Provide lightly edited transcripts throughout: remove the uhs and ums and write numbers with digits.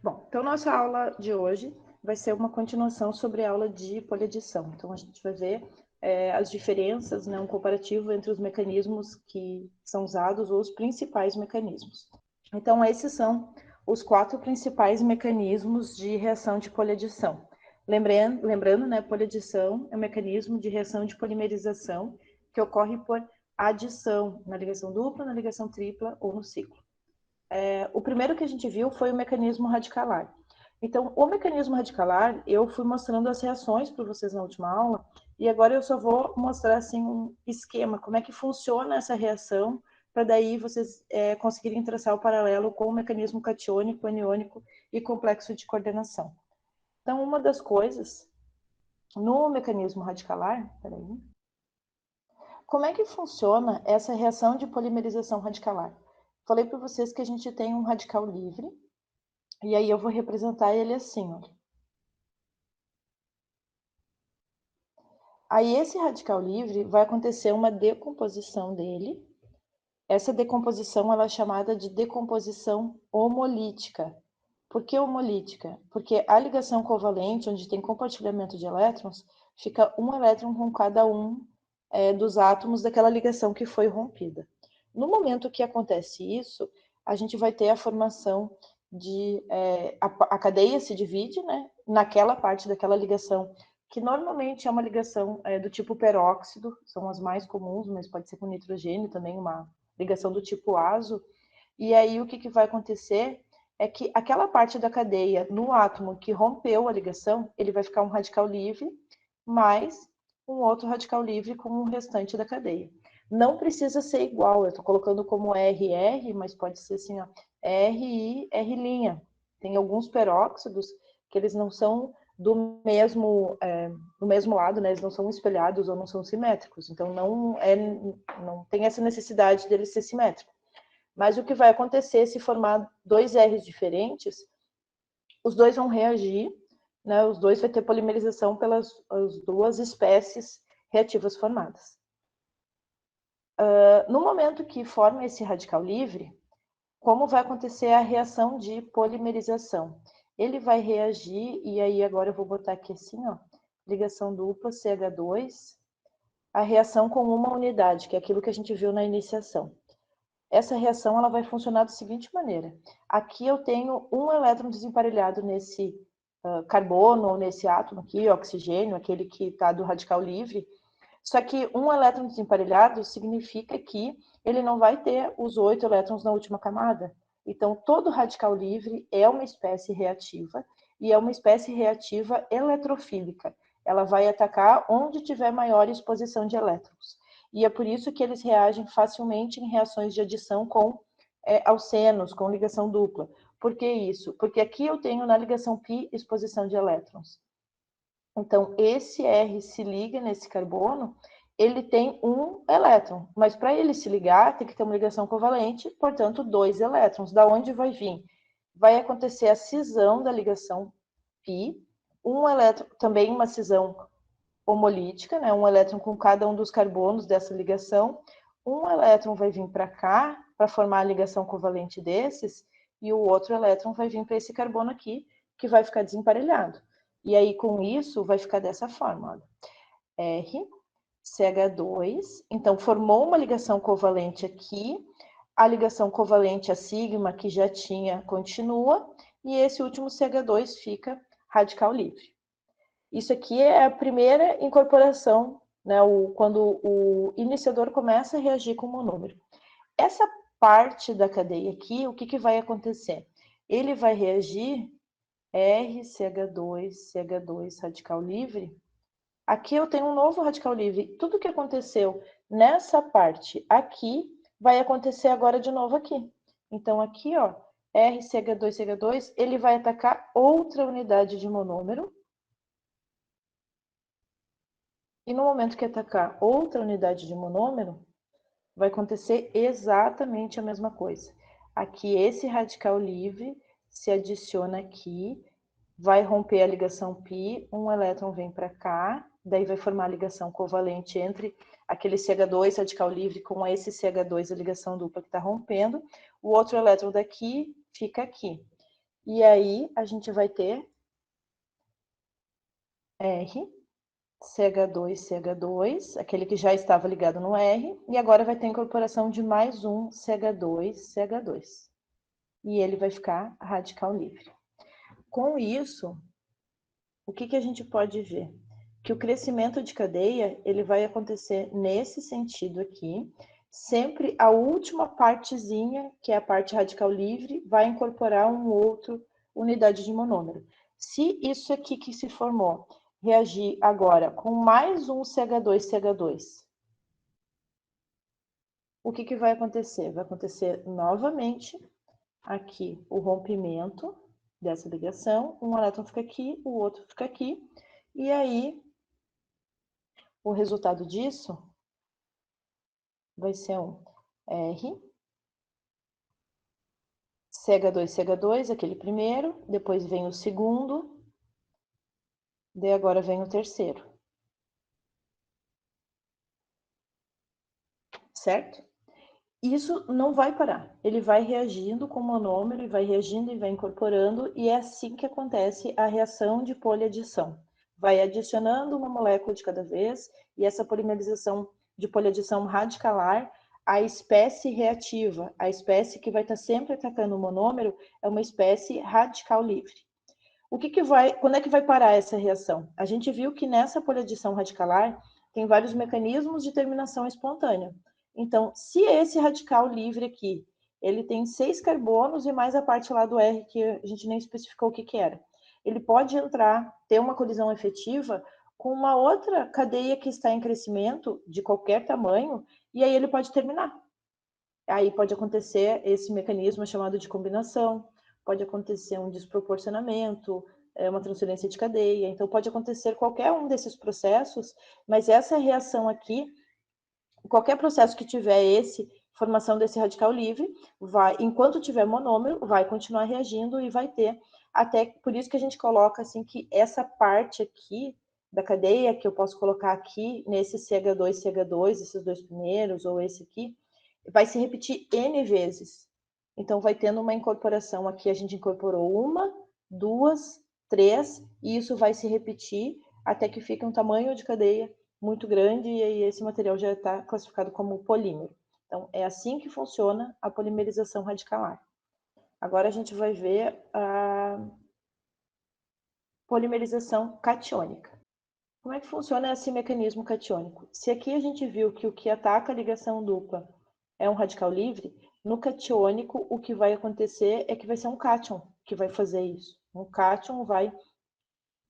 Bom, então nossa aula de hoje vai ser uma continuação sobre a aula de poliadição. Então a gente vai ver as diferenças, né, um comparativo entre os mecanismos que são usados ou os principais mecanismos. Então esses são os 4 principais mecanismos de reação de poliadição. Lembrando, né, poliadição é um mecanismo de reação de polimerização que ocorre por adição na ligação dupla, na ligação tripla ou no ciclo. O primeiro que a gente viu foi o mecanismo radicalar. Então, o mecanismo radicalar, eu fui mostrando as reações para vocês na última aula, e agora eu só vou mostrar assim um esquema, como é que funciona essa reação, para daí vocês conseguirem traçar o paralelo com o mecanismo catiônico, aniônico e complexo de coordenação. Então, uma das coisas no mecanismo radicalar, como é que funciona essa reação de polimerização radicalar? Falei para vocês que a gente tem um radical livre, e aí eu vou representar ele assim, ó. Aí esse radical livre vai acontecer uma decomposição dele. Essa decomposição ela é chamada de decomposição homolítica. Por que homolítica? Porque a ligação covalente, onde tem compartilhamento de elétrons, fica um elétron com cada um dos átomos daquela ligação que foi rompida. No momento que acontece isso, a gente vai ter a formação de... a cadeia se divide, né, naquela parte daquela ligação, que normalmente é uma ligação do tipo peróxido, são as mais comuns, mas pode ser com nitrogênio também, uma ligação do tipo azo. E aí o que vai acontecer é que aquela parte da cadeia no átomo que rompeu a ligação, ele vai ficar um radical livre, mais um outro radical livre com o restante da cadeia. Não precisa ser igual, eu estou colocando como RR, mas pode ser assim, ó, RI, R'. Tem alguns peróxidos que eles não são do mesmo lado, né? Eles não são espelhados ou não são simétricos, então não tem essa necessidade dele ser simétrico. Mas o que vai acontecer se formar dois R's diferentes, os dois vão reagir, né? Os dois vai ter polimerização pelas as duas espécies reativas formadas. No momento que forma esse radical livre, como vai acontecer a reação de polimerização? Ele vai reagir, e aí agora eu vou botar aqui assim, ó, ligação dupla CH2, a reação com uma unidade, que é aquilo que a gente viu na iniciação. Essa reação ela vai funcionar da seguinte maneira. Aqui eu tenho um elétron desemparelhado nesse carbono, ou nesse átomo aqui, oxigênio, aquele que está do radical livre. Só que um elétron desemparelhado significa que ele não vai ter os 8 elétrons na última camada. Então, todo radical livre é uma espécie reativa, e é uma espécie reativa eletrofílica. Ela vai atacar onde tiver maior exposição de elétrons. E é por isso que eles reagem facilmente em reações de adição com alcenos, com ligação dupla. Por que isso? Porque aqui eu tenho na ligação π exposição de elétrons. Então, esse R se liga nesse carbono, ele tem um elétron, mas para ele se ligar, tem que ter uma ligação covalente, portanto, 2 elétrons. Da onde vai vir? Vai acontecer a cisão da ligação π, um elétron, também uma cisão homolítica, né? Um elétron com cada um dos carbonos dessa ligação. Um elétron vai vir para cá, para formar a ligação covalente desses, e o outro elétron vai vir para esse carbono aqui, que vai ficar desemparelhado. E aí, com isso, vai ficar dessa forma, olha. R, CH2, então formou uma ligação covalente aqui, a ligação covalente a sigma, que já tinha, continua, e esse último CH2 fica radical livre. Isso aqui é a primeira incorporação, né, quando o iniciador começa a reagir com o monômero. Essa parte da cadeia aqui, o que vai acontecer? Ele vai reagir RCH2, CH2 radical livre. Aqui eu tenho um novo radical livre. Tudo que aconteceu nessa parte aqui, vai acontecer agora de novo aqui. Então, aqui, ó, RCH2, CH2, ele vai atacar outra unidade de monômero. E no momento que atacar outra unidade de monômero, vai acontecer exatamente a mesma coisa. Aqui, esse radical livre se adiciona aqui, vai romper a ligação π, um elétron vem para cá, daí vai formar a ligação covalente entre aquele CH2 radical livre com esse CH2, a ligação dupla que está rompendo, o outro elétron daqui fica aqui. E aí, a gente vai ter R, CH2, CH2, aquele que já estava ligado no R, e agora vai ter a incorporação de mais um CH2, CH2. E ele vai ficar radical livre. Com isso, o que a gente pode ver? Que o crescimento de cadeia, ele vai acontecer nesse sentido aqui, sempre a última partezinha, que é a parte radical livre, vai incorporar um outro unidade de monômero. Se isso aqui que se formou reagir agora com mais um CH2, o que vai acontecer? Vai acontecer novamente aqui o rompimento dessa ligação, um elétron fica aqui, o outro fica aqui, e aí o resultado disso vai ser um R, CH2, aquele primeiro, depois vem o segundo, daí agora vem o terceiro. Certo? Isso não vai parar. Ele vai reagindo com o monômero, e vai reagindo e vai incorporando, e é assim que acontece a reação de poliadição. Vai adicionando uma molécula de cada vez, e essa polimerização de poliadição radicalar, a espécie reativa, a espécie que vai estar sempre atacando o monômero, é uma espécie radical livre. Quando é que vai parar essa reação? A gente viu que nessa poliadição radicalar tem vários mecanismos de terminação espontânea. Então, se esse radical livre aqui, ele tem 6 carbonos e mais a parte lá do R, que a gente nem especificou o que era. Ele pode entrar, ter uma colisão efetiva com uma outra cadeia que está em crescimento, de qualquer tamanho, e aí ele pode terminar. Aí pode acontecer esse mecanismo chamado de combinação, pode acontecer um desproporcionamento, uma transferência de cadeia, então pode acontecer qualquer um desses processos, mas essa reação aqui, qualquer processo que tiver formação desse radical livre, enquanto tiver monômero, vai continuar reagindo e vai ter, até por isso que a gente coloca assim que essa parte aqui da cadeia, que eu posso colocar aqui nesse CH2, esses dois primeiros, ou esse aqui, vai se repetir N vezes. Então, vai tendo uma incorporação aqui, a gente incorporou uma, duas, três, e isso vai se repetir até que fique um tamanho de cadeia muito grande, e aí esse material já está classificado como polímero. Então, é assim que funciona a polimerização radicalar. Agora a gente vai ver a polimerização catiônica. Como é que funciona esse mecanismo catiônico? Se aqui a gente viu que o que ataca a ligação dupla é um radical livre, no catiônico o que vai acontecer é que vai ser um cátion que vai fazer isso. Um cátion vai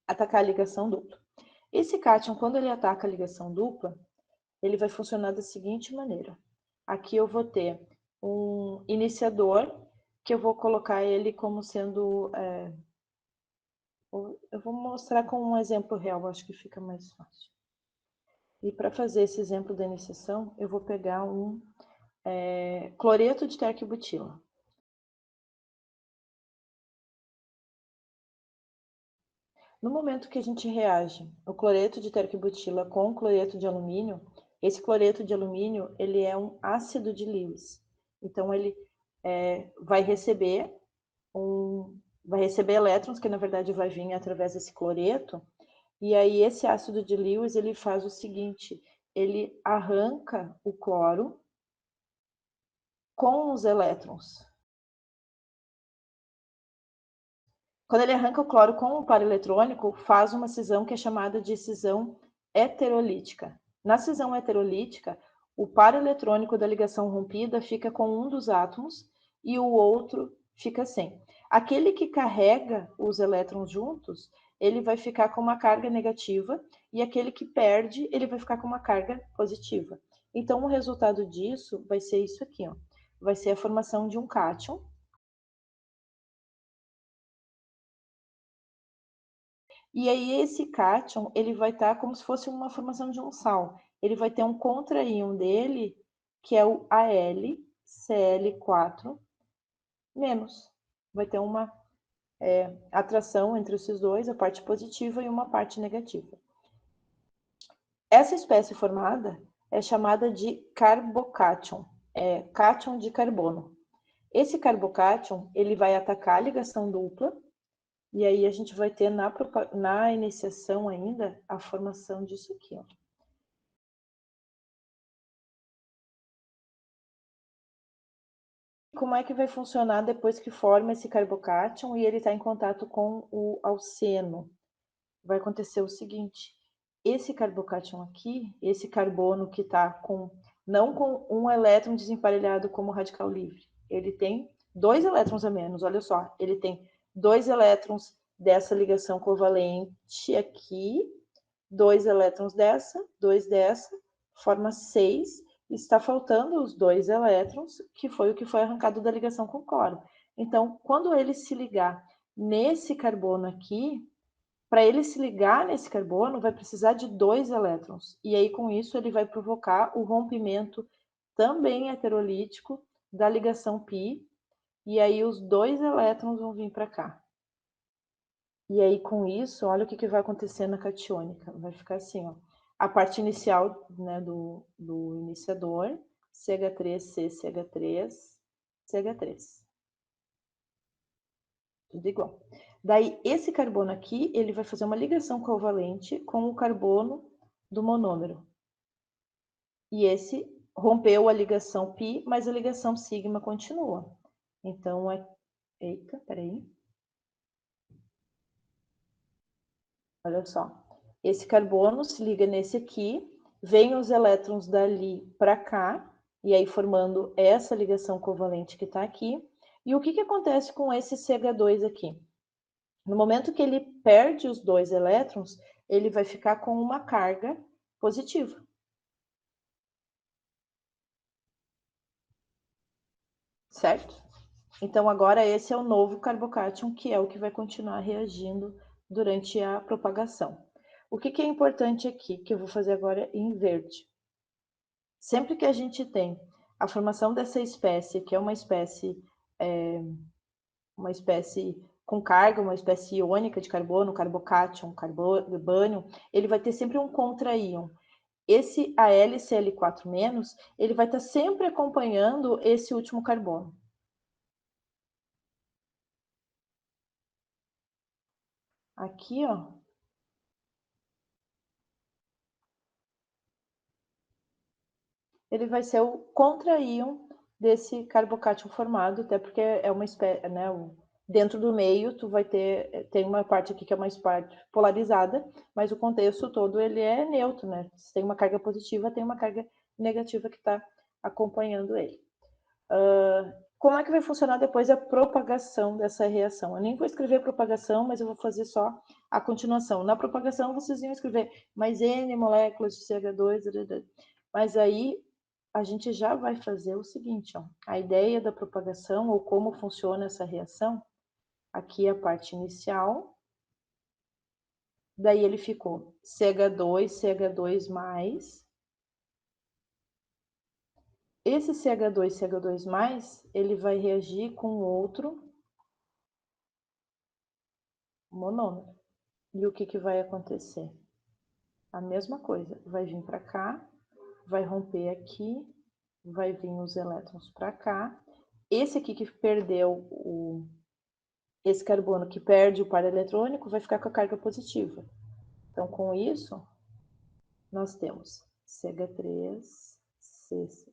atacar a ligação dupla. Esse cátion, quando ele ataca a ligação dupla, ele vai funcionar da seguinte maneira. Aqui eu vou ter um iniciador, que eu vou colocar ele como sendo... eu vou mostrar com um exemplo real, acho que fica mais fácil. E para fazer esse exemplo da iniciação, eu vou pegar um cloreto de terquibutila. No momento que a gente reage o cloreto de terquibutila com o cloreto de alumínio, esse cloreto de alumínio ele é um ácido de Lewis. Então, ele vai receber elétrons, que na verdade vai vir através desse cloreto, e aí esse ácido de Lewis ele faz o seguinte, ele arranca o cloro com os elétrons. Quando ele arranca o cloro com o par eletrônico, faz uma cisão que é chamada de cisão heterolítica. Na cisão heterolítica, o par eletrônico da ligação rompida fica com um dos átomos e o outro fica sem. Aquele que carrega os elétrons juntos, ele vai ficar com uma carga negativa, e aquele que perde, ele vai ficar com uma carga positiva. Então, o resultado disso vai ser isso aqui, ó. Vai ser a formação de um cátion. E aí esse cátion, ele vai estar como se fosse uma formação de um sal. Ele vai ter um contra-íon dele, que é o AlCl4-. Vai ter uma atração entre esses dois, a parte positiva e uma parte negativa. Essa espécie formada é chamada de carbocátion, cátion de carbono. Esse carbocátion, ele vai atacar a ligação dupla, e aí a gente vai ter na iniciação ainda a formação disso aqui, ó. Como é que vai funcionar depois que forma esse carbocátion e ele está em contato com o alceno? Vai acontecer o seguinte, esse carbocátion aqui, esse carbono que está não com um elétron desemparelhado como radical livre, ele tem 2 elétrons a menos, olha só, ele tem 2 elétrons dessa ligação covalente aqui, 2 elétrons dessa, 2 dessa, forma 6, está faltando os 2 elétrons, que foi o que foi arrancado da ligação com cloro. Então, quando ele se ligar nesse carbono aqui, para ele se ligar nesse carbono, vai precisar de 2 elétrons. E aí, com isso, ele vai provocar o rompimento também heterolítico da ligação π, e aí os 2 elétrons vão vir para cá. E aí, com isso, olha o que vai acontecer na catiônica. Vai ficar assim, ó. A parte inicial, né, do iniciador, CH3, CH3, CH3. Tudo igual. Daí, esse carbono aqui, ele vai fazer uma ligação covalente com o carbono do monômero. E esse rompeu a ligação π, mas a ligação sigma continua. Então, eita, peraí. Olha só. Esse carbono se liga nesse aqui, vem os elétrons dali para cá, e aí formando essa ligação covalente que está aqui. E o que acontece com esse CH2 aqui? No momento que ele perde os 2 elétrons, ele vai ficar com uma carga positiva. Certo? Então, agora esse é o novo carbocátion, que é o que vai continuar reagindo durante a propagação. O que é importante aqui, que eu vou fazer agora em verde? Sempre que a gente tem a formação dessa espécie, que é uma espécie com carga, uma espécie iônica de carbono, carbocátion, carbônio, ele vai ter sempre um contra-íon. Esse AlCl4-, ele vai estar sempre acompanhando esse último carbono. Aqui, ó. Ele vai ser o contra-íon desse carbocátion formado, até porque é uma espécie, né? Dentro do meio, tu vai tem uma parte aqui que é uma parte polarizada, mas o contexto todo ele é neutro, né? Se tem uma carga positiva, tem uma carga negativa que está acompanhando ele. Como é que vai funcionar depois a propagação dessa reação? Eu nem vou escrever propagação, mas eu vou fazer só a continuação. Na propagação, vocês iam escrever mais N moléculas de CH2, mas aí a gente já vai fazer o seguinte, ó. A ideia da propagação, ou como funciona essa reação, aqui é a parte inicial, daí ele ficou CH2, CH2+, esse CH2, CH2+, ele vai reagir com outro monômero. E o que vai acontecer? A mesma coisa, vai vir para cá, vai romper aqui, vai vir os elétrons para cá. Esse aqui que perdeu esse carbono que perde o par eletrônico vai ficar com a carga positiva. Então, com isso, nós temos CH3, CC.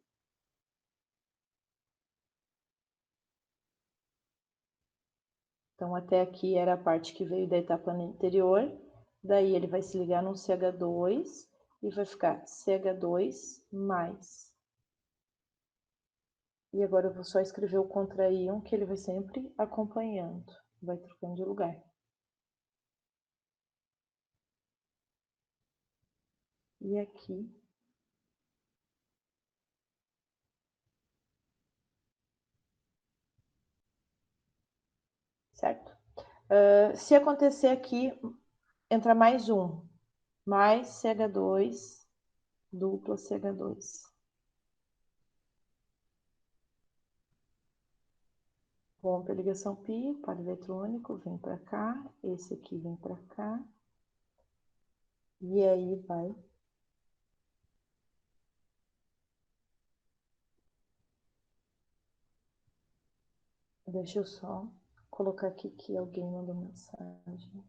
Então, até aqui era a parte que veio da etapa anterior. Daí, ele vai se ligar no CH2 e vai ficar CH2+. E agora eu vou só escrever o contra-íon, que ele vai sempre acompanhando. Vai trocando de lugar. E aqui. Certo? Se acontecer aqui, entra mais um. Mais CH2, dupla CH2. Rompe a ligação π, par eletrônico, vem para cá, esse aqui vem para cá. E aí vai. Deixa eu só colocar aqui que alguém mandou mensagem.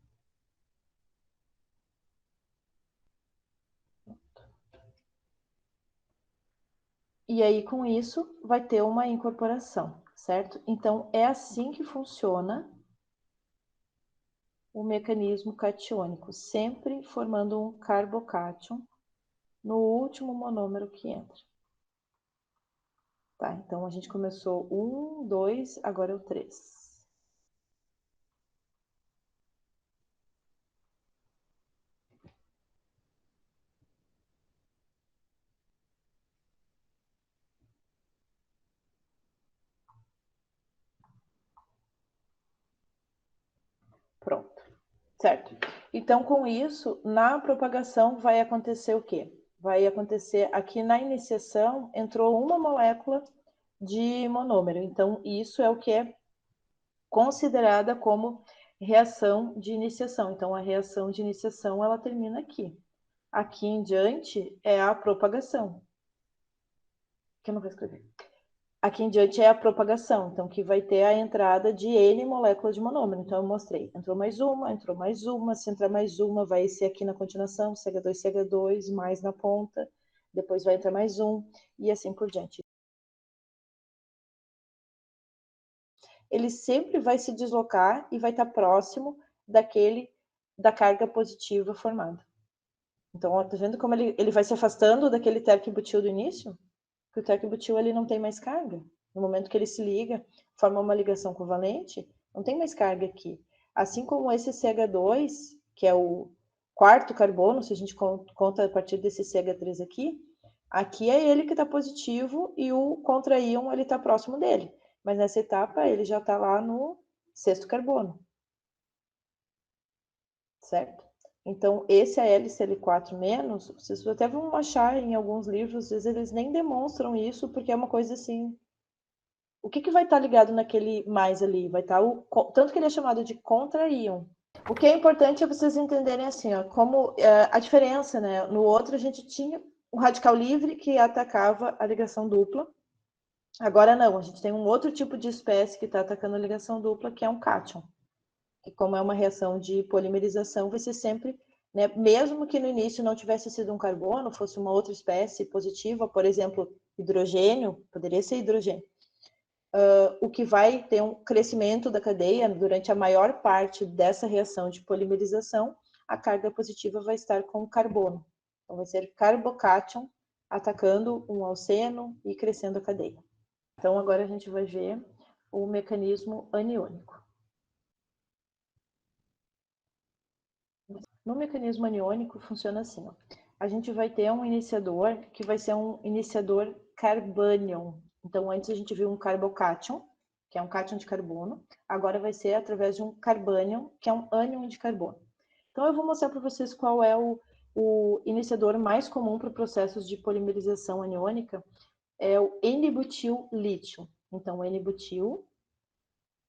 E aí, com isso, vai ter uma incorporação, certo? Então, é assim que funciona o mecanismo catiônico, sempre formando um carbocátion no último monômero que entra. Tá, então a gente começou 1, 2, agora é o 3. Pronto, certo? Então, com isso, na propagação vai acontecer o quê? Vai acontecer aqui na iniciação, entrou uma molécula de monômero. Então, isso é o que é considerada como reação de iniciação. Então, a reação de iniciação, ela termina aqui. Aqui em diante é a propagação. Que eu não vou escrever. Aqui em diante é a propagação, então que vai ter a entrada de N moléculas de monômero. Então eu mostrei, entrou mais uma, se entrar mais uma, vai ser aqui na continuação, CH2, CH2, mais na ponta, depois vai entrar mais um, e assim por diante. Ele sempre vai se deslocar e vai estar próximo da carga positiva formada. Então, ó, tá vendo como ele vai se afastando daquele terc-butil do início? Porque o terc-butil ele não tem mais carga. No momento que ele se liga, forma uma ligação covalente, não tem mais carga aqui. Assim como esse CH2, que é o quarto carbono, se a gente conta a partir desse CH3 aqui é ele que está positivo e o contra-íon ele está próximo dele. Mas nessa etapa ele já está lá no sexto carbono. Certo? Então, esse AlCl4-, vocês até vão achar em alguns livros, às vezes eles nem demonstram isso, porque é uma coisa assim. O que vai estar ligado naquele mais ali? Vai estar tanto que ele é chamado de contra-íon. O que é importante é vocês entenderem assim, ó, como a diferença, né? No outro a gente tinha o radical livre que atacava a ligação dupla. Agora não, a gente tem um outro tipo de espécie que está atacando a ligação dupla, que é um cátion. Que como é uma reação de polimerização, vai ser sempre, né, mesmo que no início não tivesse sido um carbono, fosse uma outra espécie positiva, por exemplo, hidrogênio, poderia ser hidrogênio, o que vai ter um crescimento da cadeia durante a maior parte dessa reação de polimerização, a carga positiva vai estar com o carbono. Então, vai ser carbocátion atacando um alceno e crescendo a cadeia. Então, agora a gente vai ver o mecanismo aniônico. No mecanismo aniônico funciona assim, ó. A gente vai ter um iniciador que vai ser um iniciador carbanion. Então, antes a gente viu um carbocátion, que é um cátion de carbono. Agora vai ser através de um carbanion, que é um ânion de carbono. Então, eu vou mostrar para vocês qual é o iniciador mais comum para processos de polimerização aniônica. É o N-butil lítio. Então, N-butil,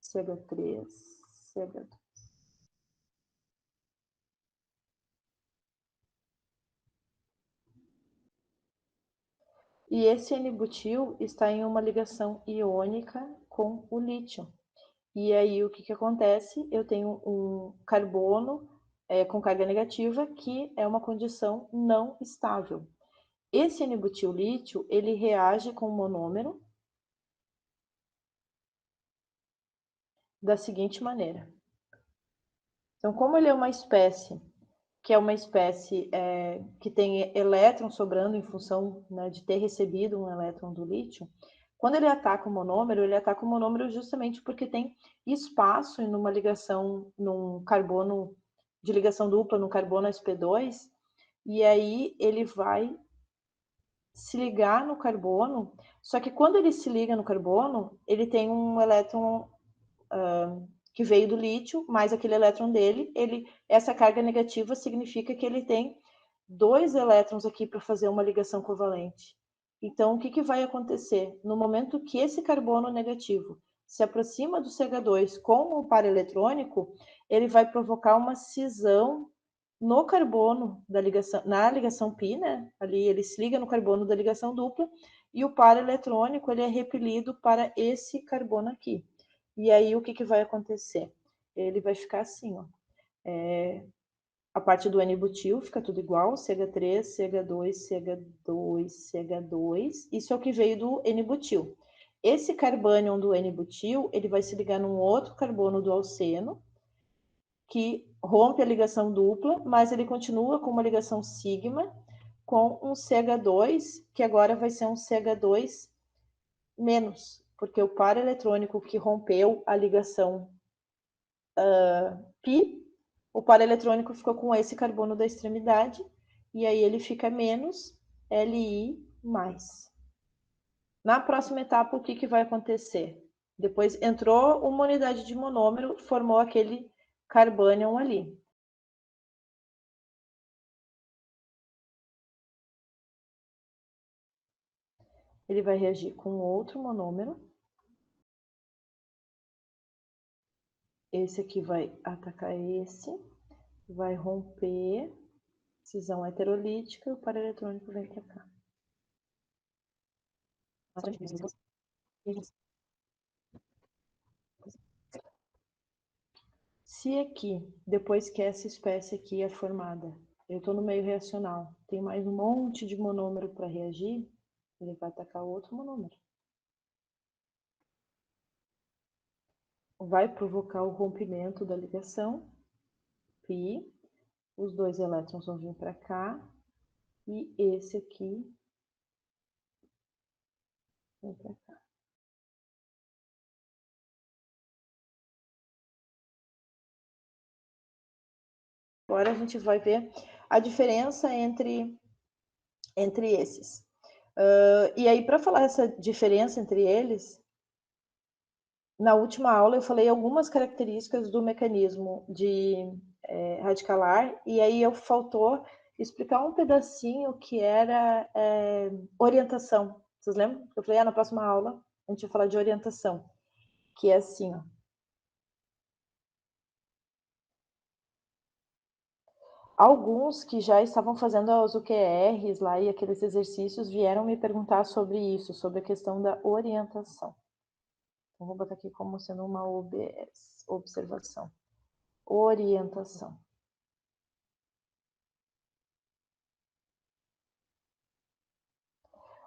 CH3, CH2. E esse N-butil está em uma ligação iônica com o lítio. E aí o que acontece? Eu tenho um carbono com carga negativa, que é uma condição não estável. Esse N-butil lítio, ele reage com o monômero da seguinte maneira. Então, como ele é uma espécie que tem elétron sobrando em função, né, de ter recebido um elétron do lítio, quando ele ataca o monômero justamente porque tem espaço numa ligação, num carbono de ligação dupla, no carbono sp2, e aí ele vai se ligar no carbono, só que quando ele se liga no carbono, ele tem um elétron que veio do lítio, mais aquele elétron dele, essa carga negativa significa que ele tem 2 elétrons aqui para fazer uma ligação covalente. Então, o que vai acontecer? No momento que esse carbono negativo se aproxima do CH2 com o par eletrônico, ele vai provocar uma cisão no carbono da ligação, na ligação π, né? Ali ele se liga no carbono da ligação dupla e o par eletrônico ele é repelido para esse carbono aqui. e aí o que vai acontecer? Ele vai ficar assim, ó. A parte do N-butil fica tudo igual, CH3, CH2, CH2, CH2. Isso é o que veio do N-butil. Esse carbânion do N-butil, ele vai se ligar num outro carbono do alceno, que rompe a ligação dupla, mas ele continua com uma ligação sigma, com um CH2, que agora vai ser um CH2 menos, porque o par eletrônico que rompeu a ligação π, o par eletrônico ficou com esse carbono da extremidade, e aí ele fica menos Li+. Na próxima etapa, o que vai acontecer? Depois entrou uma unidade de monômero, formou aquele carbânion ali. Ele vai reagir com outro monômero. Esse aqui vai atacar esse, vai romper, cisão heterolítica, e o par eletrônico vem para cá. Se aqui, depois que essa espécie aqui é formada, eu estou no meio reacional, tem mais um monte de monômero para reagir, ele vai atacar outro monômero. Vai provocar o rompimento da ligação, π, os dois elétrons vão vir para cá, e esse aqui vem para cá. Agora a gente vai ver a diferença entre esses. E aí, para falar essa diferença entre eles, na última aula eu falei algumas características do mecanismo de radicalar, e aí faltou explicar um pedacinho que era orientação. Vocês lembram? Eu falei, na próxima aula a gente vai falar de orientação, que é assim, ó. Alguns que já estavam fazendo as UQRs lá e aqueles exercícios vieram me perguntar sobre isso, sobre a questão da orientação. Então, vou botar aqui como sendo uma observação. Orientação.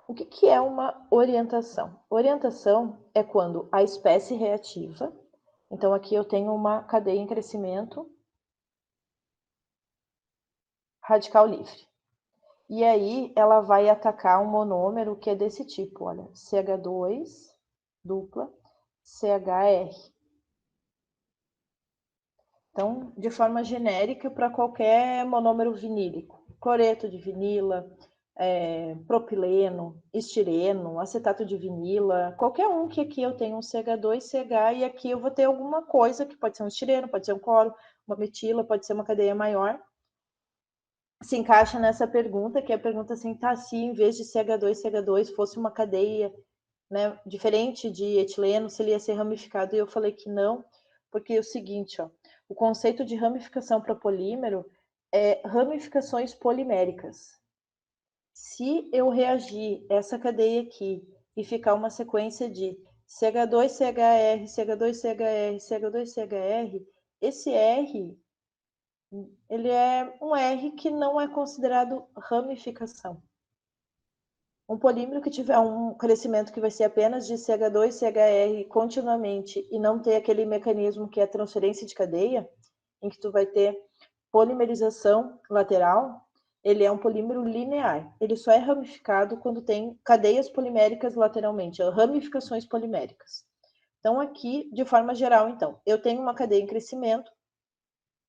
O que é uma orientação? Orientação é quando a espécie reativa, então aqui eu tenho uma cadeia em crescimento radical livre. E aí ela vai atacar um monômero que é desse tipo, olha, CH2 dupla CHR. Então, de forma genérica, para qualquer monômero vinílico, cloreto de vinila, propileno, estireno, acetato de vinila, qualquer um que aqui eu tenho um CH2, CH, e aqui eu vou ter alguma coisa que pode ser um estireno, pode ser um cloro, uma metila, pode ser uma cadeia maior, se encaixa nessa pergunta, que é a pergunta assim, tá, se em vez de CH2, CH2 fosse uma cadeia, né, diferente de etileno, se ele ia ser ramificado, e eu falei que não, porque é o seguinte, ó, o conceito de ramificação para polímero é ramificações poliméricas. Se eu reagir essa cadeia aqui e ficar uma sequência de CH2CHR, CH2CHR, CH2CHR, esse R, ele é um R que não é considerado ramificação. Um polímero que tiver um crescimento que vai ser apenas de CH2, CHR continuamente e não ter aquele mecanismo que é a transferência de cadeia, em que tu vai ter polimerização lateral, ele é um polímero linear. Ele só é ramificado quando tem cadeias poliméricas lateralmente, ramificações poliméricas. Então, aqui, de forma geral, então, eu tenho uma cadeia em crescimento,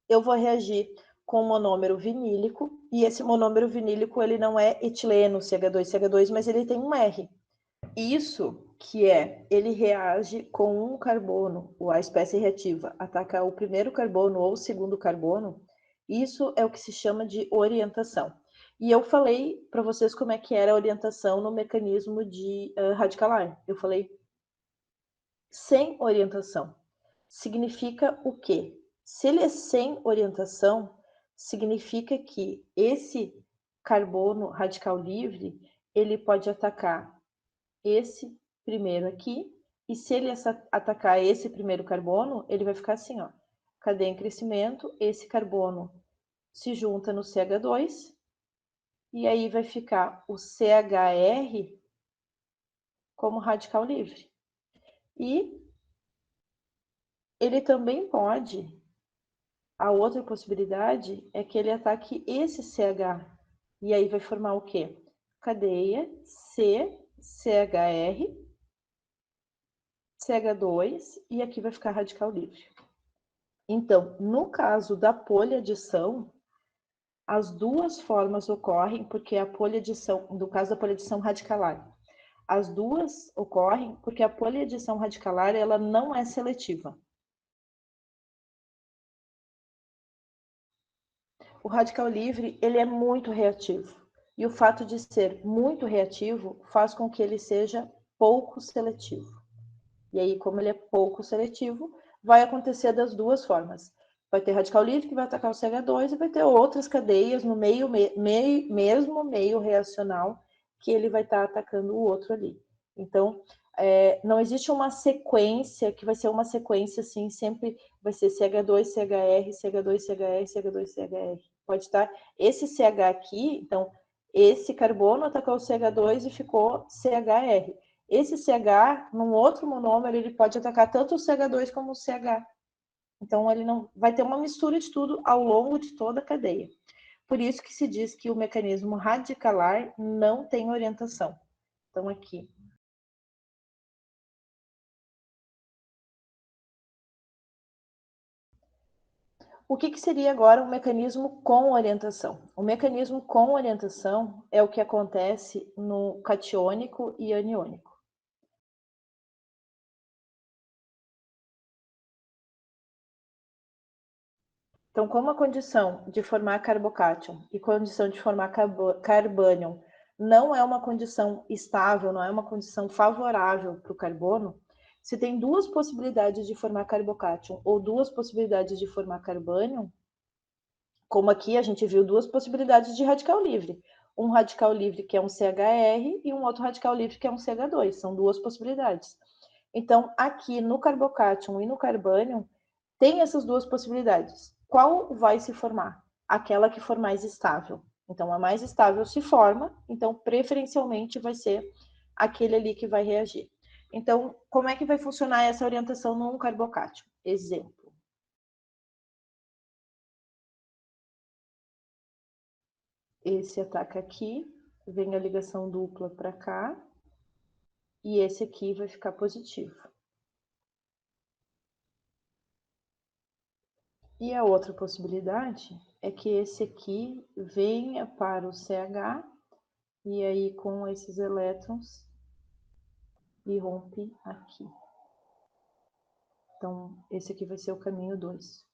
eu vou reagir com um monômero vinílico, e esse monômero vinílico, ele não é etileno, CH2, mas ele tem um R. Isso que ele reage com um carbono, ou a espécie reativa ataca o primeiro carbono ou o segundo carbono, isso é o que se chama de orientação. E eu falei para vocês como é que era a orientação no mecanismo de radicalar. Eu falei sem orientação. Significa o quê? Se ele é sem orientação, significa que esse carbono radical livre, ele pode atacar esse primeiro aqui, E se ele atacar esse primeiro carbono, ele vai ficar assim, ó. Cadeia em crescimento, esse carbono se junta no CH2, e aí vai ficar o CHR como radical livre. E ele também pode, a outra possibilidade é que ele ataque esse CH, e aí vai formar o quê? Cadeia CHR, CH2, e aqui vai ficar radical livre. Então, no caso da poliadição, as duas formas ocorrem porque a poliadição, no caso da poliadição radicalar, as duas ocorrem porque a poliadição radicalar ela não é seletiva. O radical livre ele é muito reativo e o fato de ser muito reativo faz com que ele seja pouco seletivo. E aí, como ele é pouco seletivo, vai acontecer das duas formas. Vai ter radical livre que vai atacar o CH2 e vai ter outras cadeias no mesmo meio reacional que ele vai estar atacando o outro ali. Então, não existe uma sequência que vai ser uma sequência assim, sempre vai ser CH2, CHR, CH2, CHR, CH2, CHR. Pode estar esse CH aqui, então, esse carbono atacou o CH2 e ficou CHR. Esse CH, num outro monômero, ele pode atacar tanto o CH2 como o CH. Então, ele não vai ter uma mistura de tudo ao longo de toda a cadeia. Por isso que se diz que o mecanismo radicalar não tem orientação. Então, aqui. O que seria agora um mecanismo com orientação? O mecanismo com orientação é o que acontece no catiônico e aniônico. Então, como a condição de formar carbocátion e condição de formar carbânion não é uma condição estável, não é uma condição favorável para o carbono, se tem duas possibilidades de formar carbocátion ou duas possibilidades de formar carbânion, como aqui a gente viu duas possibilidades de radical livre. Um radical livre que é um CHR e um outro radical livre que é um CH2. São duas possibilidades. Então, aqui no carbocátion e no carbânion, tem essas duas possibilidades. Qual vai se formar? Aquela que for mais estável. Então, a mais estável se forma, então, preferencialmente, vai ser aquele ali que vai reagir. Então, como é que vai funcionar essa orientação num carbocátion? Exemplo. Esse ataca aqui, vem a ligação dupla para cá, e esse aqui vai ficar positivo. E a outra possibilidade é que esse aqui venha para o CH, e aí com esses elétrons irrompe aqui. Então, esse aqui vai ser o caminho 2.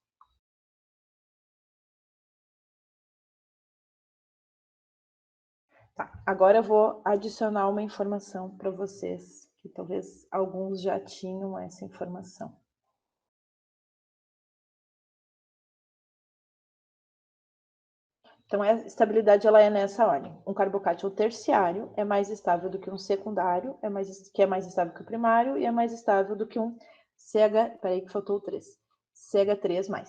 Tá, agora eu vou adicionar uma informação para vocês, que talvez alguns já tinham essa informação. Então, a estabilidade ela é nessa ordem. Um carbocátion terciário é mais estável do que um secundário, que é mais estável que o primário, e é mais estável do que um peraí que faltou o 3, CH3+.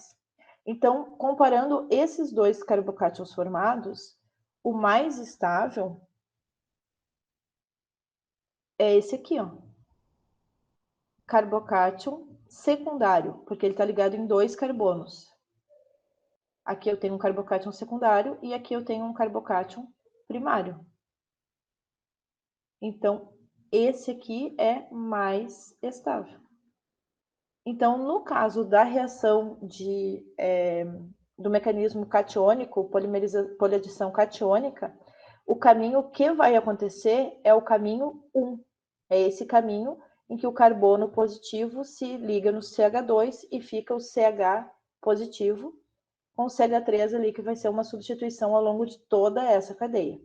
Então, comparando esses dois carbocátions formados, o mais estável é esse aqui, ó. Carbocátion secundário, porque ele está ligado em dois carbonos. Aqui eu tenho um carbocátion secundário e aqui eu tenho um carbocátion primário. Então, esse aqui é mais estável. Então, no caso da reação do mecanismo catiônico, poliadição catiônica, o caminho que vai acontecer é o caminho 1. É esse caminho em que o carbono positivo se liga no CH2 e fica o CH positivo, com o CH3 ali, que vai ser uma substituição ao longo de toda essa cadeia.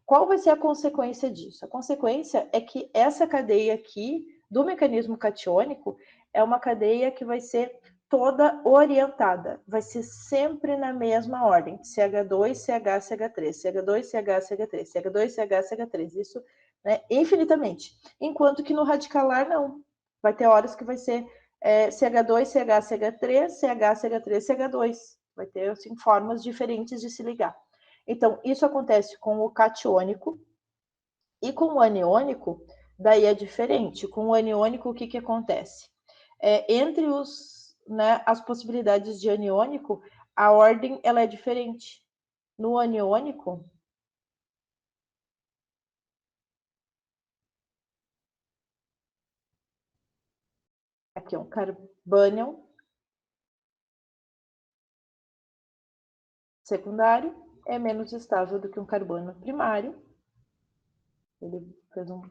Qual vai ser a consequência disso? A consequência é que essa cadeia aqui, do mecanismo catiônico, é uma cadeia que vai ser toda orientada, vai ser sempre na mesma ordem, CH2, CH, CH3, CH2, CH, CH3, CH2, CH, CH3, isso, né, infinitamente. Enquanto que no radicalar, não. Vai ter horas que vai ser CH2, CH, CH3, CH, CH3, CH2. Vai ter assim, formas diferentes de se ligar. Então, isso acontece com o catiônico e com o aniônico, daí é diferente. Com o aniônico, o que, que acontece? Entre as possibilidades de aniônico, a ordem ela é diferente. No aniônico, aqui é um carbânion secundário, é menos estável do que um carbono primário. Ele fez um...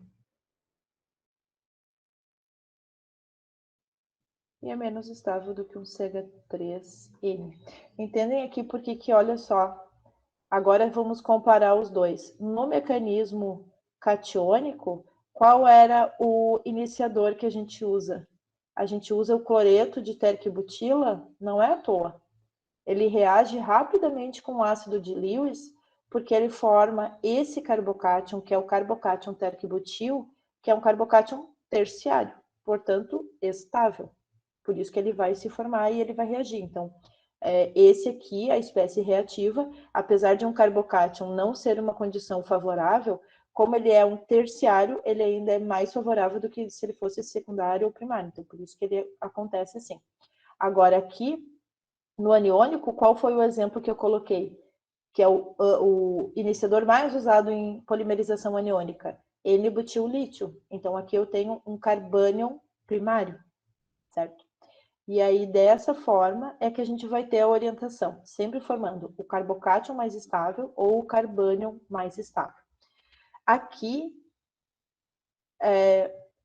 E é menos estável do que um CH3N. Entendem aqui porque que, olha só, agora vamos comparar os dois. No mecanismo catiônico, qual era o iniciador que a gente usa? A gente usa o cloreto de terquibutila, não é à toa. Ele reage rapidamente com o ácido de Lewis, porque ele forma esse carbocátion, que é o carbocátion terquibutil, que é um carbocátion terciário, portanto, estável. Por isso que ele vai se formar e ele vai reagir. Então, esse aqui, a espécie reativa, apesar de um carbocátion não ser uma condição favorável, como ele é um terciário, ele ainda é mais favorável do que se ele fosse secundário ou primário. Então, por isso que ele acontece assim. Agora, aqui, no aniônico, qual foi o exemplo que eu coloquei? Que é o iniciador mais usado em polimerização aniônica, N-butil-lítio. Então, aqui eu tenho um carbânion primário, certo? E aí, dessa forma, é que a gente vai ter a orientação, sempre formando o carbocátion mais estável ou o carbânion mais estável. Aqui,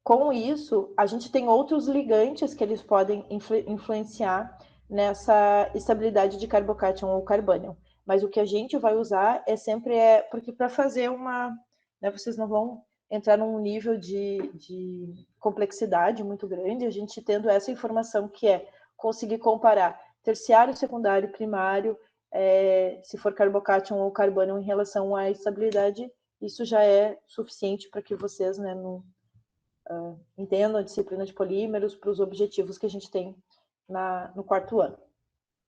com isso, a gente tem outros ligantes que eles podem influenciar nessa estabilidade de carbocátion ou carbânion. Mas o que a gente vai usar é sempre... porque para fazer uma... Né, vocês não vão entrar num nível de complexidade muito grande, a gente tendo essa informação que é conseguir comparar terciário, secundário, primário, se for carbocátion ou carbânion em relação à estabilidade, isso já é suficiente para que vocês, né, entendam a disciplina de polímeros para os objetivos que a gente tem no quarto ano.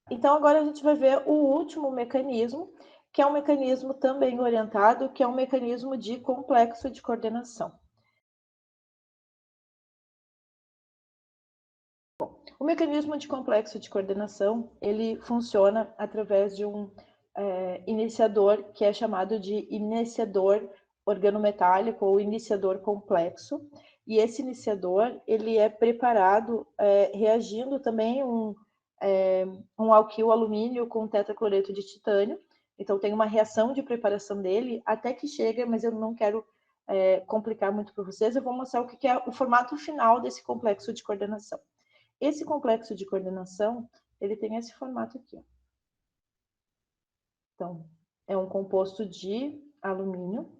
Então, agora a gente vai ver o último mecanismo, que é um mecanismo também orientado, que é um mecanismo de complexo de coordenação. O mecanismo de complexo de coordenação, ele funciona através de um iniciador que é chamado de iniciador organometálico ou iniciador complexo. E esse iniciador, ele é preparado reagindo também um alquil alumínio com tetracloreto de titânio. Então, tem uma reação de preparação dele até que chega, mas eu não quero complicar muito para vocês. Eu vou mostrar o que é o formato final desse complexo de coordenação. Esse complexo de coordenação, ele tem esse formato aqui. Ó. Então, é um composto de alumínio.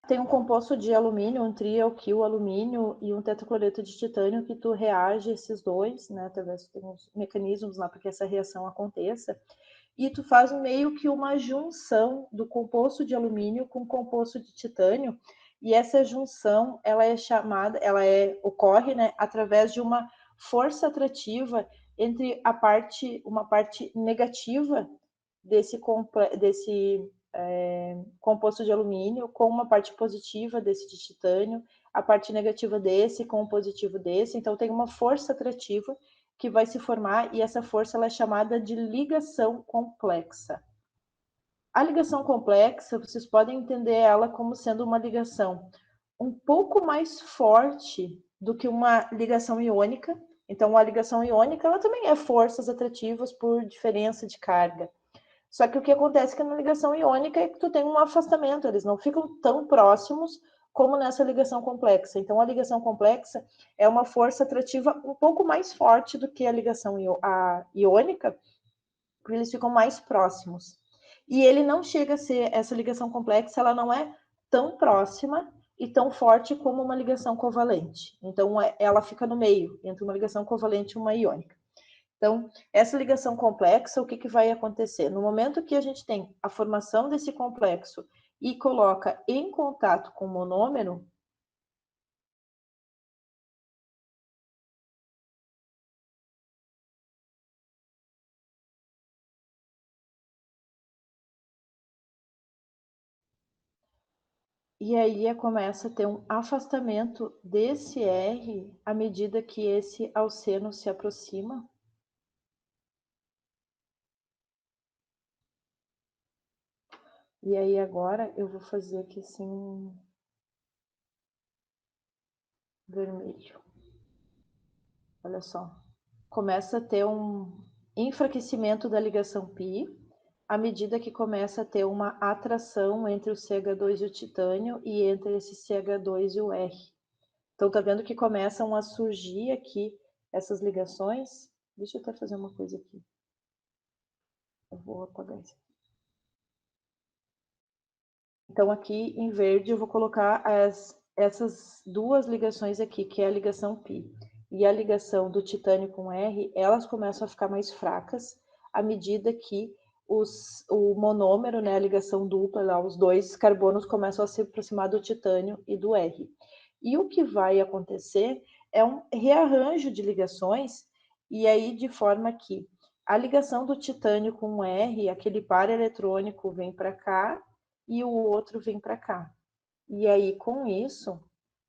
Tem um composto de alumínio, um trialquil alumínio e um tetracloreto de titânio que tu reage esses dois, né? Através de uns mecanismos lá para que essa reação aconteça. E tu faz meio que uma junção do composto de alumínio com o composto de titânio. E essa junção, ela é chamada, ocorre, né, através de uma força atrativa entre uma parte negativa desse composto de alumínio com uma parte positiva desse de titânio, a parte negativa desse com o positivo desse. Então, tem uma força atrativa que vai se formar e essa força ela é chamada de ligação complexa. A ligação complexa, vocês podem entender ela como sendo uma ligação um pouco mais forte do que uma ligação iônica. Então, a ligação iônica ela também é forças atrativas por diferença de carga. Só que o que acontece é que na ligação iônica é que tu tem um afastamento, eles não ficam tão próximos como nessa ligação complexa. Então, a ligação complexa é uma força atrativa um pouco mais forte do que a ligação iônica, porque eles ficam mais próximos. E ele não chega a ser, essa ligação complexa, ela não é tão próxima e tão forte como uma ligação covalente. Então, ela fica no meio, entre uma ligação covalente e uma iônica. Então, essa ligação complexa, o que vai acontecer? No momento que a gente tem a formação desse complexo e coloca em contato com o monômero, E aí começa a ter um afastamento desse R à medida que esse alceno se aproxima. E aí agora eu vou fazer aqui assim, vermelho. Olha só. Começa a ter um enfraquecimento da ligação π, à medida que começa a ter uma atração entre o CH2 e o titânio e entre esse CH2 e o R. Então, tá vendo que começam a surgir aqui essas ligações? Deixa eu até fazer uma coisa aqui. Eu vou apagar isso. Então, aqui em verde, eu vou colocar essas duas ligações aqui, que é a ligação π e a ligação do titânio com R, elas começam a ficar mais fracas à medida que o monômero, né, a ligação dupla, lá, os dois carbonos começam a se aproximar do titânio e do R. E o que vai acontecer é um rearranjo de ligações, e aí de forma que a ligação do titânio com o R, aquele par eletrônico vem para cá, e o outro vem para cá. E aí, com isso,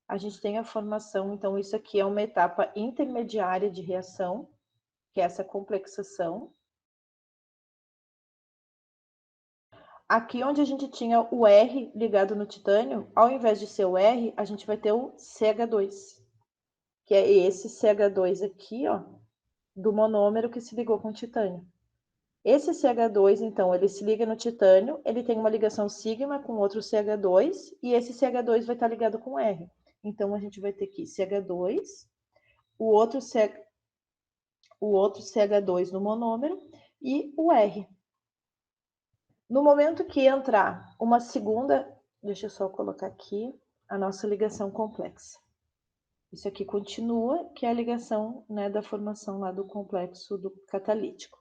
a gente tem a formação, então isso aqui é uma etapa intermediária de reação, que é essa complexação. Aqui onde a gente tinha o R ligado no titânio, ao invés de ser o R, a gente vai ter o CH2, que é esse CH2 aqui, ó, do monômero que se ligou com o titânio. Esse CH2, então, ele se liga no titânio, ele tem uma ligação sigma com outro CH2, e esse CH2 vai estar ligado com R. Então, a gente vai ter aqui CH2, o outro CH2 no monômero e o R. No momento que entrar uma segunda, deixa eu só colocar aqui a nossa ligação complexa. Isso aqui continua, que é a ligação, né, da formação lá do complexo do catalítico.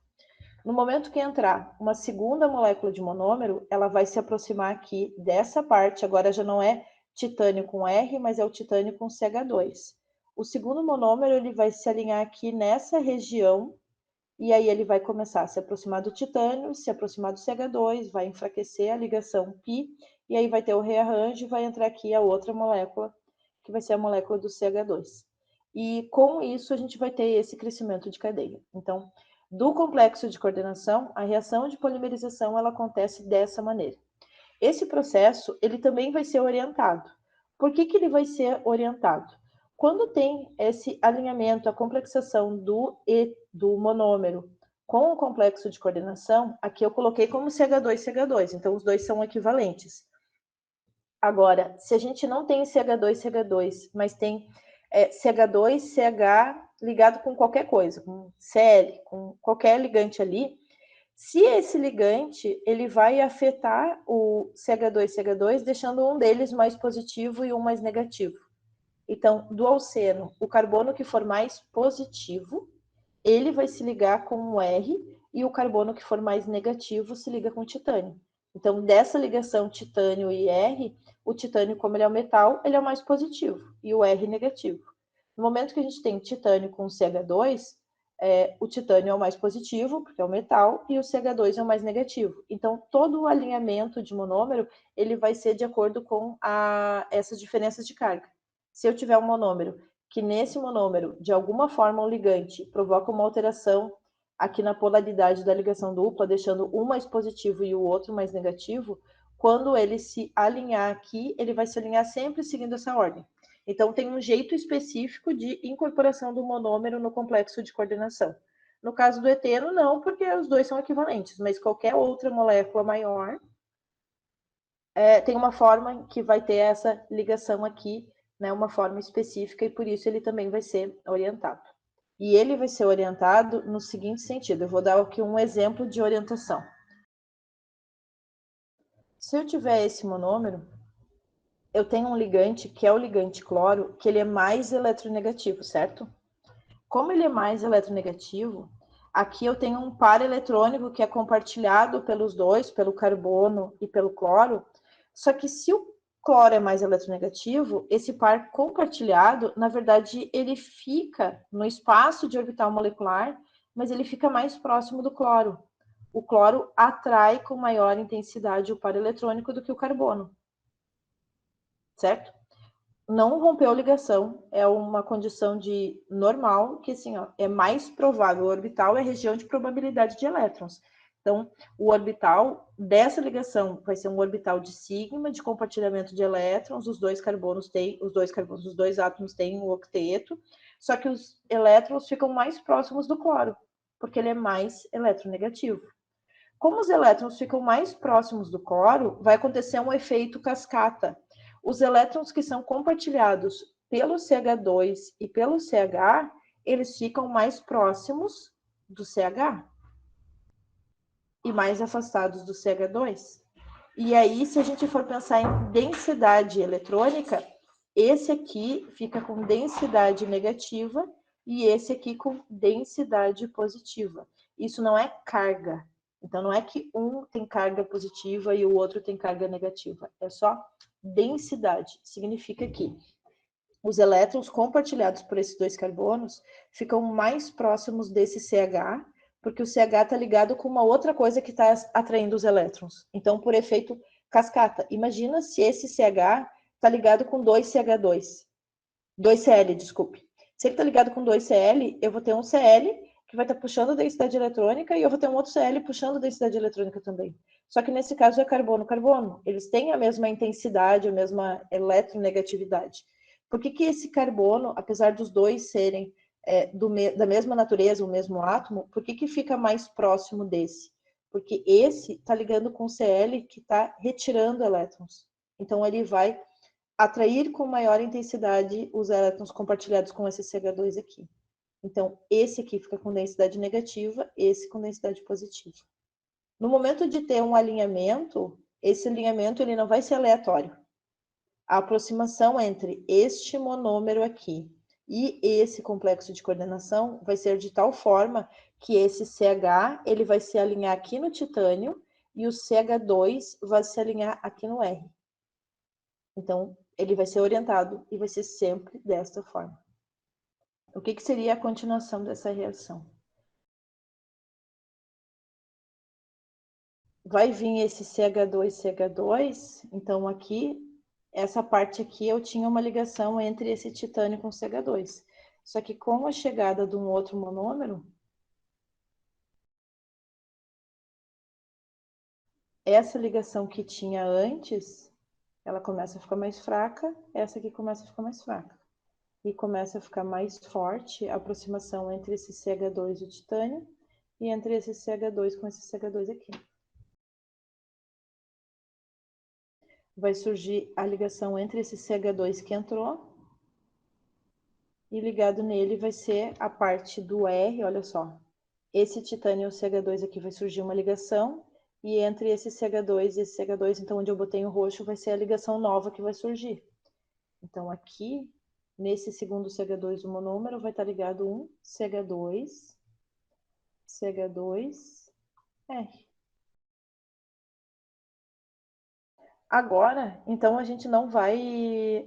No momento que entrar uma segunda molécula de monômero, ela vai se aproximar aqui dessa parte, agora já não é titânio com R, mas é o titânio com CH2. O segundo monômero ele vai se alinhar aqui nessa região, e aí ele vai começar a se aproximar do titânio, se aproximar do CH2, vai enfraquecer a ligação π, e aí vai ter o rearranjo e vai entrar aqui a outra molécula, que vai ser a molécula do CH2. E com isso a gente vai ter esse crescimento de cadeia. Então, do complexo de coordenação, a reação de polimerização ela acontece dessa maneira. Esse processo ele também vai ser orientado. Por que ele vai ser orientado? Quando tem esse alinhamento, a complexação do monômero com o complexo de coordenação, aqui eu coloquei como CH2, CH2, então os dois são equivalentes. Agora, se a gente não tem CH2, CH2, mas tem CH2, CH ligado com qualquer coisa, com Cl, com qualquer ligante ali, se esse ligante ele vai afetar o CH2, CH2, deixando um deles mais positivo e um mais negativo. Então, do alceno, o carbono que for mais positivo, ele vai se ligar com o R, e o carbono que for mais negativo se liga com o titânio. Então, dessa ligação titânio e R, o titânio, como ele é o metal, ele é o mais positivo, e o R negativo. No momento que a gente tem titânio com CH2, o titânio é o mais positivo, porque é o metal, e o CH2 é o mais negativo. Então, todo o alinhamento de monômero, ele vai ser de acordo com essas diferenças de carga. Se eu tiver um monômero que nesse monômero, de alguma forma, o ligante provoca uma alteração aqui na polaridade da ligação dupla, deixando um mais positivo e o outro mais negativo, quando ele se alinhar aqui, ele vai se alinhar sempre seguindo essa ordem. Então, tem um jeito específico de incorporação do monômero no complexo de coordenação. No caso do eteno, não, porque os dois são equivalentes, mas qualquer outra molécula maior tem uma forma que vai ter essa ligação aqui, né, uma forma específica, e por isso ele também vai ser orientado. E ele vai ser orientado no seguinte sentido, eu vou dar aqui um exemplo de orientação. Se eu tiver esse monômero, eu tenho um ligante, que é o ligante cloro, que ele é mais eletronegativo, certo? Como ele é mais eletronegativo, aqui eu tenho um par eletrônico que é compartilhado pelos dois, pelo carbono e pelo cloro, só que se o cloro é mais eletronegativo, esse par compartilhado, na verdade, ele fica no espaço de orbital molecular, mas ele fica mais próximo do cloro. O cloro atrai com maior intensidade o par eletrônico do que o carbono. certo? Não rompeu ligação, é uma condição de normal, que assim, ó, é mais provável. O orbital é a região de probabilidade de elétrons. Então, o orbital dessa ligação vai ser um orbital de sigma, de compartilhamento de elétrons, os dois átomos têm um octeto, só que os elétrons ficam mais próximos do cloro, porque ele é mais eletronegativo. Como os elétrons ficam mais próximos do cloro, vai acontecer um efeito cascata. Os elétrons que são compartilhados pelo CH2 e pelo CH, eles ficam mais próximos do CH e mais afastados do CH2. E aí, se a gente for pensar em densidade eletrônica, esse aqui fica com densidade negativa e esse aqui com densidade positiva. Isso não é carga. Então, não é que um tem carga positiva e o outro tem carga negativa. É só densidade. Significa que os elétrons compartilhados por esses dois carbonos ficam mais próximos desse CH, porque o CH está ligado com uma outra coisa que está atraindo os elétrons. Então, por efeito cascata, imagina se esse CH está ligado com 2CH2. 2Cl, desculpe. Se ele está ligado com 2Cl, eu vou ter um Cl que vai estar puxando a densidade eletrônica e eu vou ter um outro Cl puxando a densidade eletrônica também. Só que nesse caso é carbono-carbono. Eles têm a mesma intensidade, a mesma eletronegatividade. Por que esse carbono, apesar dos dois serem da mesma natureza, o mesmo átomo, por que fica mais próximo desse? Porque esse está ligando com o Cl que está retirando elétrons. Então ele vai atrair com maior intensidade os elétrons compartilhados com esse CH2 aqui. Então, esse aqui fica com densidade negativa, esse com densidade positiva. No momento de ter um alinhamento, esse alinhamento ele não vai ser aleatório. A aproximação entre este monômero aqui e esse complexo de coordenação vai ser de tal forma que esse CH ele vai se alinhar aqui no titânio e o CH2 vai se alinhar aqui no R. Então, ele vai ser orientado e vai ser sempre desta forma. O que seria a continuação dessa reação? Vai vir esse CH2, então aqui, essa parte aqui eu tinha uma ligação entre esse titânio com CH2. Só que com a chegada de um outro monômero, essa ligação que tinha antes, ela começa a ficar mais fraca, essa aqui começa a ficar mais fraca. E começa a ficar mais forte a aproximação entre esse CH2 e o titânio e entre esse CH2 com esse CH2 aqui. Vai surgir a ligação entre esse CH2 que entrou e ligado nele vai ser a parte do R, olha só. Esse titânio e o CH2 aqui vai surgir uma ligação e entre esse CH2 e esse CH2, então onde eu botei o roxo, vai ser a ligação nova que vai surgir. Então aqui, nesse segundo CH2 do monômero, vai estar ligado um CH2, R. Agora, então a gente não vai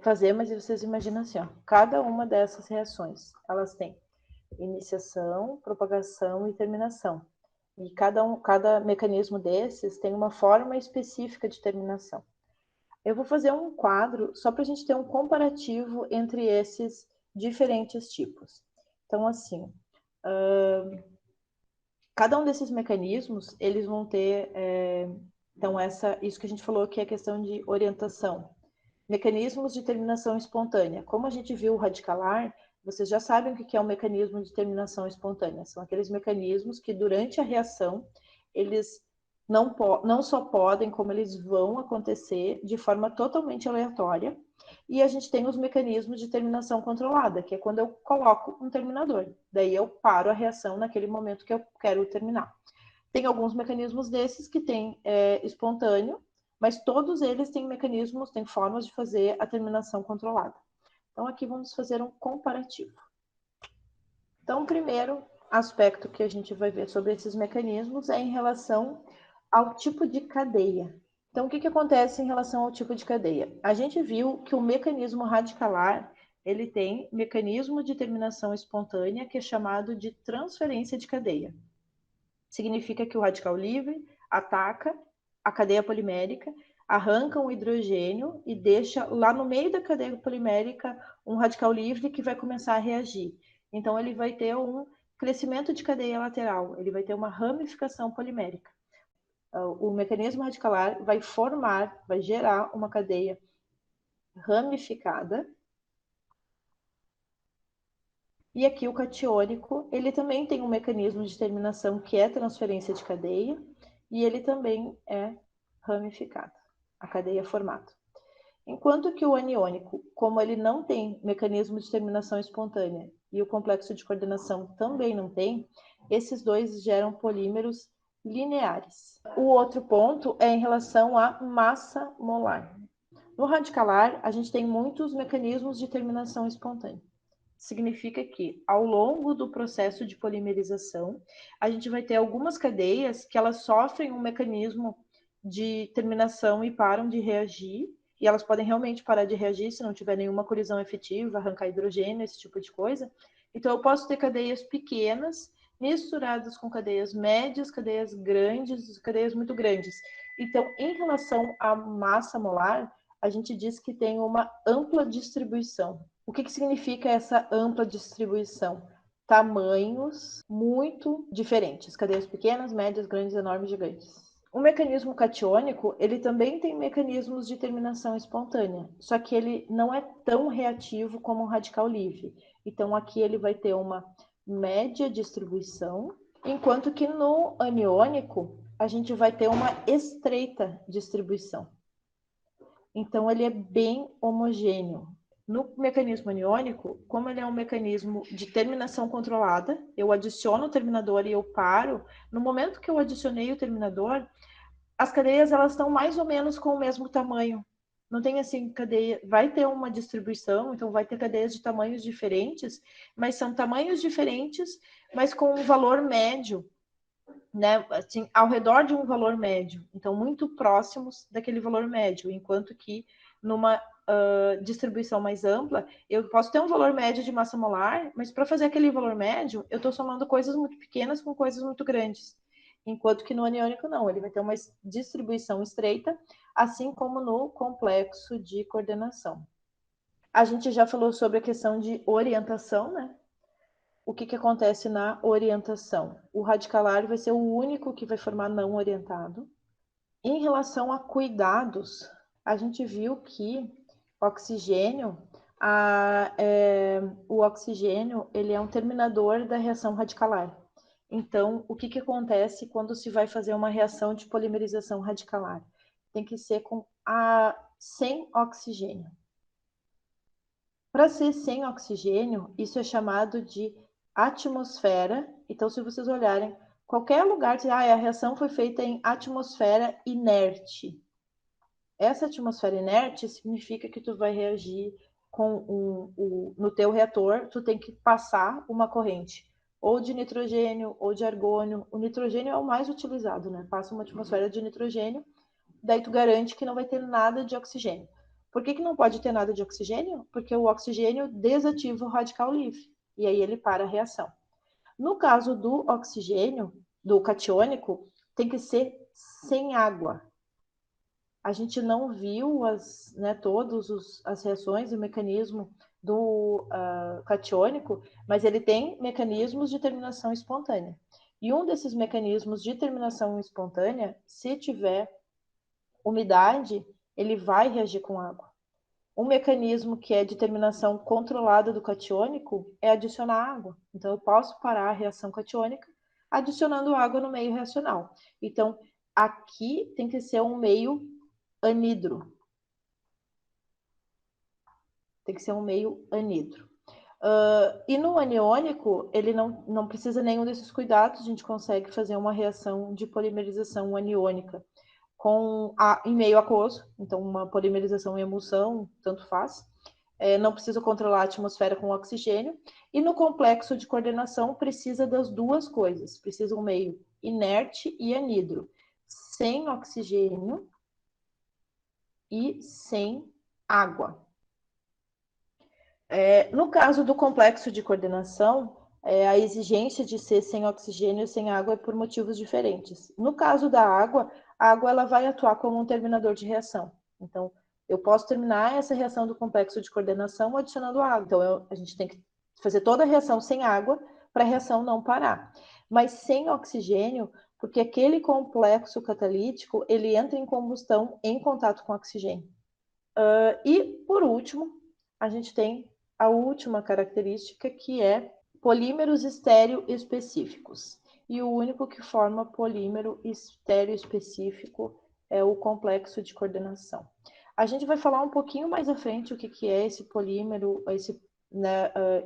fazer, mas vocês imaginam assim, ó, cada uma dessas reações, elas têm iniciação, propagação e terminação. E cada mecanismo desses tem uma forma específica de terminação. Eu vou fazer um quadro só para a gente ter um comparativo entre esses diferentes tipos. Então, assim, cada um desses mecanismos, eles vão ter, então, isso que a gente falou que é a questão de orientação. Mecanismos de terminação espontânea. Como a gente viu o radicalar, vocês já sabem o que é um mecanismo de terminação espontânea. São aqueles mecanismos que, durante a reação, eles não só podem, como eles vão acontecer de forma totalmente aleatória. E a gente tem os mecanismos de terminação controlada, que é quando eu coloco um terminador. Daí eu paro a reação naquele momento que eu quero terminar. Tem alguns mecanismos desses que tem espontâneo, mas todos eles têm mecanismos, têm formas de fazer a terminação controlada. Então, aqui vamos fazer um comparativo. Então, o primeiro aspecto que a gente vai ver sobre esses mecanismos é em relação ao tipo de cadeia. Então, o que acontece em relação ao tipo de cadeia? A gente viu que o mecanismo radicalar, ele tem mecanismo de terminação espontânea, que é chamado de transferência de cadeia. Significa que o radical livre ataca a cadeia polimérica, arranca um hidrogênio e deixa lá no meio da cadeia polimérica um radical livre que vai começar a reagir. Então, ele vai ter um crescimento de cadeia lateral, ele vai ter uma ramificação polimérica. O mecanismo radicalar vai formar, vai gerar uma cadeia ramificada. E aqui o catiônico, ele também tem um mecanismo de terminação que é transferência de cadeia, e ele também é ramificado, a cadeia formada. Enquanto que o aniônico, como ele não tem mecanismo de terminação espontânea e o complexo de coordenação também não tem, esses dois geram polímeros lineares. O outro ponto é em relação à massa molar. No radicalar, a gente tem muitos mecanismos de terminação espontânea. Significa que, ao longo do processo de polimerização, a gente vai ter algumas cadeias que elas sofrem um mecanismo de terminação e param de reagir, e elas podem realmente parar de reagir se não tiver nenhuma colisão efetiva, arrancar hidrogênio, esse tipo de coisa. Então, eu posso ter cadeias pequenas misturadas com cadeias médias, cadeias grandes, cadeias muito grandes. Então, em relação à massa molar, a gente diz que tem uma ampla distribuição. O que significa essa ampla distribuição? Tamanhos muito diferentes, cadeias pequenas, médias, grandes, enormes, gigantes. O mecanismo catiônico, ele também tem mecanismos de terminação espontânea, só que ele não é tão reativo como um radical livre. Então, aqui ele vai ter uma média distribuição, enquanto que no aniônico, a gente vai ter uma estreita distribuição. Então, ele é bem homogêneo. No mecanismo aniônico, como ele é um mecanismo de terminação controlada, eu adiciono o terminador e eu paro. No momento que eu adicionei o terminador, as cadeias elas estão mais ou menos com o mesmo tamanho. Não tem assim cadeia, vai ter uma distribuição, então vai ter cadeias de tamanhos diferentes, mas são tamanhos diferentes, mas com um valor médio, né, assim, ao redor de um valor médio, então muito próximos daquele valor médio, enquanto que numa distribuição mais ampla, eu posso ter um valor médio de massa molar, mas para fazer aquele valor médio, eu estou somando coisas muito pequenas com coisas muito grandes, enquanto que no aniônico não, ele vai ter uma distribuição estreita, assim como no complexo de coordenação. A gente já falou sobre a questão de orientação, né? O que acontece na orientação? O radicalar vai ser o único que vai formar não orientado. Em relação a cuidados, a gente viu que oxigênio, o oxigênio ele é um terminador da reação radicalar. Então, o que acontece quando se vai fazer uma reação de polimerização radicalar? Tem que ser sem oxigênio. Para ser sem oxigênio, isso é chamado de atmosfera. Então, se vocês olharem, qualquer lugar, a reação foi feita em atmosfera inerte. Essa atmosfera inerte significa que tu vai reagir com no teu reator, tu tem que passar uma corrente ou de nitrogênio ou de argônio. O nitrogênio é o mais utilizado, né? Passa uma atmosfera de nitrogênio, daí tu garante que não vai ter nada de oxigênio. Por que não pode ter nada de oxigênio? Porque o oxigênio desativa o radical livre, e aí ele para a reação. No caso do oxigênio, do catiônico, tem que ser sem água. A gente não viu todas as reações e o mecanismo do catiônico, mas ele tem mecanismos de terminação espontânea. E um desses mecanismos de terminação espontânea, se tiver umidade, ele vai reagir com água. Um mecanismo que é de terminação controlada do catiônico é adicionar água. Então, eu posso parar a reação catiônica adicionando água no meio reacional. Então, aqui tem que ser um meio anidro. Tem que ser um meio anidro. E no aniônico, ele não precisa nenhum desses cuidados, a gente consegue fazer uma reação de polimerização aniônica em meio aquoso, então uma polimerização em emulsão, tanto faz. Não precisa controlar a atmosfera com oxigênio. E no complexo de coordenação, precisa das duas coisas. Precisa um meio inerte e anidro, sem oxigênio e sem água. No caso do complexo de coordenação, a exigência de ser sem oxigênio e sem água é por motivos diferentes. No caso da água, a água ela vai atuar como um terminador de reação. Então, eu posso terminar essa reação do complexo de coordenação adicionando água. Então, a gente tem que fazer toda a reação sem água para a reação não parar. Mas sem oxigênio, porque aquele complexo catalítico, ele entra em combustão em contato com oxigênio. E, por último, a gente tem a última característica, que é polímeros estéreo específicos. E o único que forma polímero estéreo específico é o complexo de coordenação. A gente vai falar um pouquinho mais à frente o que é esse polímero, esse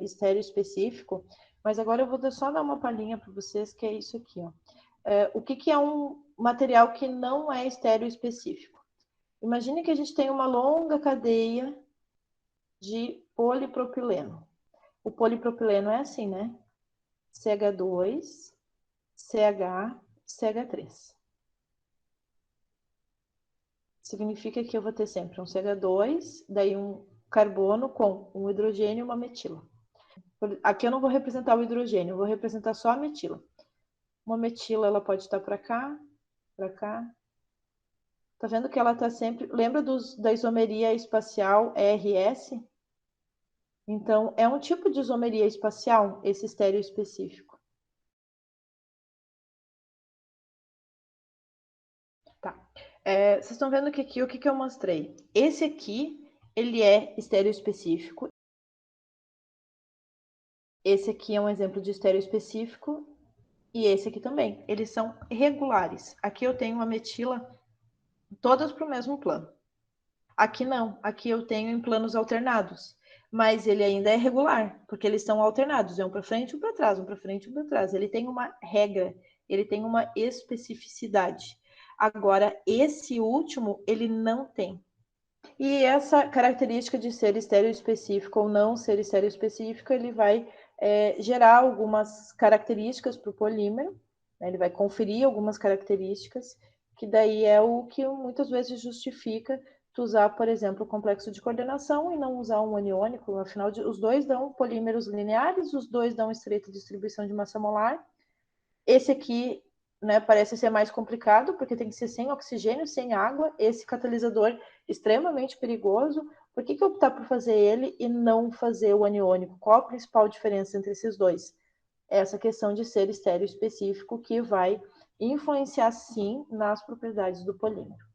estéreo específico, mas agora eu vou só dar uma palhinha para vocês, que é isso aqui. Ó. O que é um material que não é estéreo específico? Imagine que a gente tem uma longa cadeia de polipropileno. O polipropileno é assim, né? CH2, CH, CH3. Significa que eu vou ter sempre um CH2, daí um carbono com um hidrogênio e uma metila. Aqui eu não vou representar o hidrogênio, eu vou representar só a metila. Uma metila, ela pode estar para cá, para cá. Tá vendo que ela tá sempre... Lembra da isomeria espacial RS? Então, é um tipo de isomeria espacial, esse estéreo específico. Tá. Vocês estão vendo que aqui, o que eu mostrei? Esse aqui, ele é estéreo específico. Esse aqui é um exemplo de estéreo específico. E esse aqui também. Eles são regulares. Aqui eu tenho uma metila, todas para o mesmo plano. Aqui não. Aqui eu tenho em planos alternados. Mas ele ainda é regular, porque eles são alternados. É um para frente, um para trás, um para frente, um para trás. Ele tem uma regra, ele tem uma especificidade. Agora, esse último, ele não tem. E essa característica de ser estéreo específico ou não ser estéreo específico, ele vai gerar algumas características para o polímero, né? Ele vai conferir algumas características, que daí é o que muitas vezes justifica tu usar, por exemplo, o complexo de coordenação e não usar um aniônico. Afinal, os dois dão polímeros lineares, os dois dão estreita distribuição de massa molar. Esse aqui, né, parece ser mais complicado, porque tem que ser sem oxigênio, sem água. Esse catalisador extremamente perigoso. Por que optar por fazer ele e não fazer o aniônico? Qual a principal diferença entre esses dois? Essa questão de ser estéreo específico, que vai influenciar, sim, nas propriedades do polímero.